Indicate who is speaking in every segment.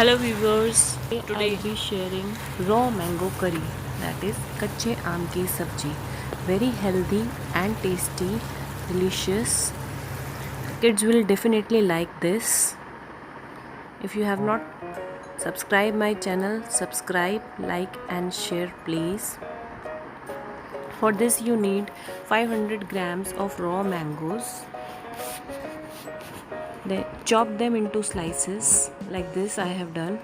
Speaker 1: Hello viewers, today
Speaker 2: I'll be sharing raw mango curry, that is Kachhe Aambi sabji. Very healthy and tasty, delicious. Kids will definitely like this. If you have not subscribed my channel, subscribe, like and share please. For this you need 500 grams of raw mangoes. Then chop them into slices like this I have done.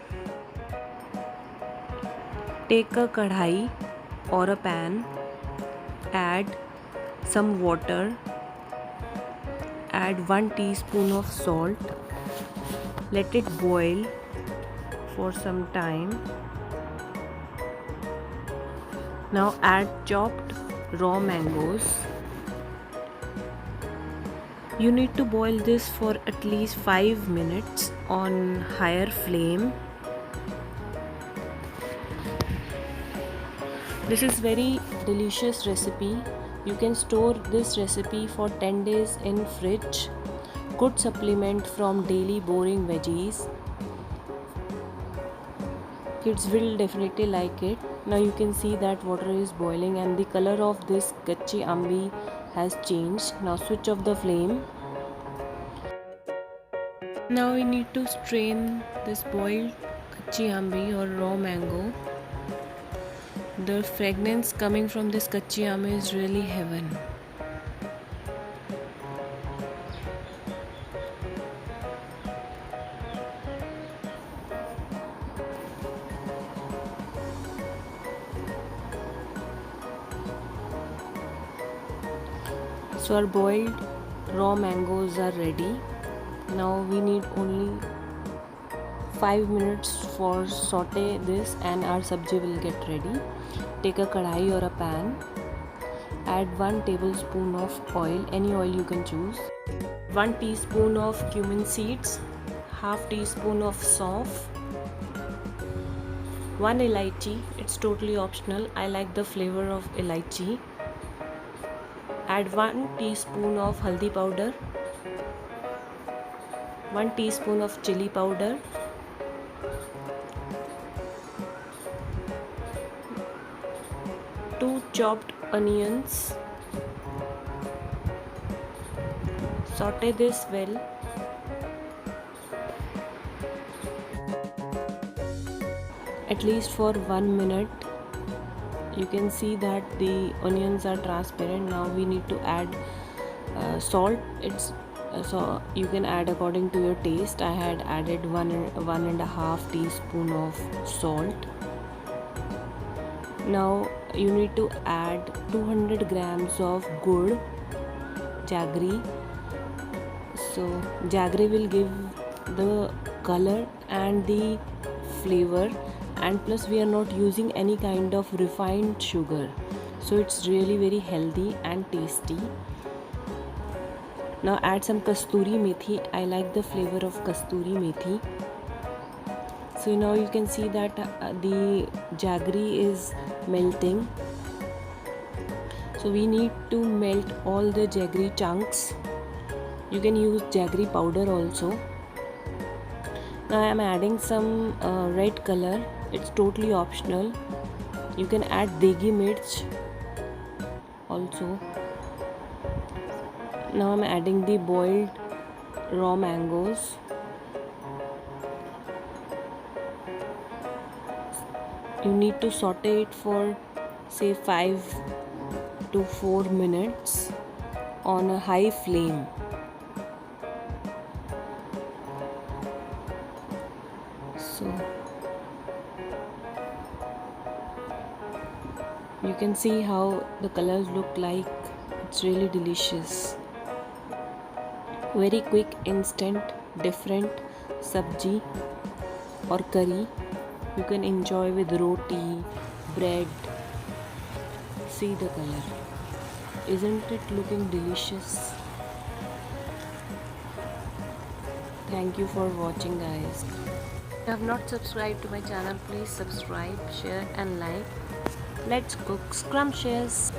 Speaker 2: Take a kadhai or a pan, add some water, add 1 teaspoon of salt, let it boil for some time. Now add chopped raw mangoes. You need to boil this for at least 5 minutes on higher flame. This is very delicious recipe. You can store this recipe for 10 days in fridge. Good supplement from daily boring veggies. Kids will definitely like it. Now you can see that water is boiling and the color of this Kachhe Aambi has changed. Now switch off the flame. Now we need to strain this boiled Kachhe Aambi or raw mango. The fragrance coming from this Kachhe Aambi is really heaven. So our boiled raw mangoes are ready. Now we need only 5 minutes for saute this and our sabji will get ready. Take a kadhai or a pan. Add 1 tablespoon of oil, any oil you can choose. 1 teaspoon of cumin seeds, half teaspoon of sauf, 1 elachi, it's totally optional. I like the flavor of elachi. Add 1 teaspoon of haldi powder, 1 teaspoon of chilli powder, 2 chopped onions. Saute this well. At least for 1 minute. You can see that the onions are transparent. Now we need to add salt. So you can add according to your taste. I had added one and a half teaspoon of salt. Now you need to add 200 grams of gur, jaggery. So jaggery will give the color and the flavor, and plus we are not using any kind of refined sugar, so it's really very healthy and tasty. Now add some kastori methi. I like the flavor of kastori methi. So now you can see that the jaggery is melting. So we need to melt all the jaggery chunks. You can use jaggery powder also. Now I am adding some red color. It's totally optional. You can add degi mirch also. Now I'm adding the boiled raw mangoes. You need to saute it for say 5 to 4 minutes on a high flame. So you can see how the colors look like. It's really delicious. Very quick, instant, different sabji or curry. You can enjoy with roti, bread. See the color. Isn't it looking delicious? Thank you for watching, guys. If you have not subscribed to my channel, please subscribe, share and like. Let's cook scrumptious.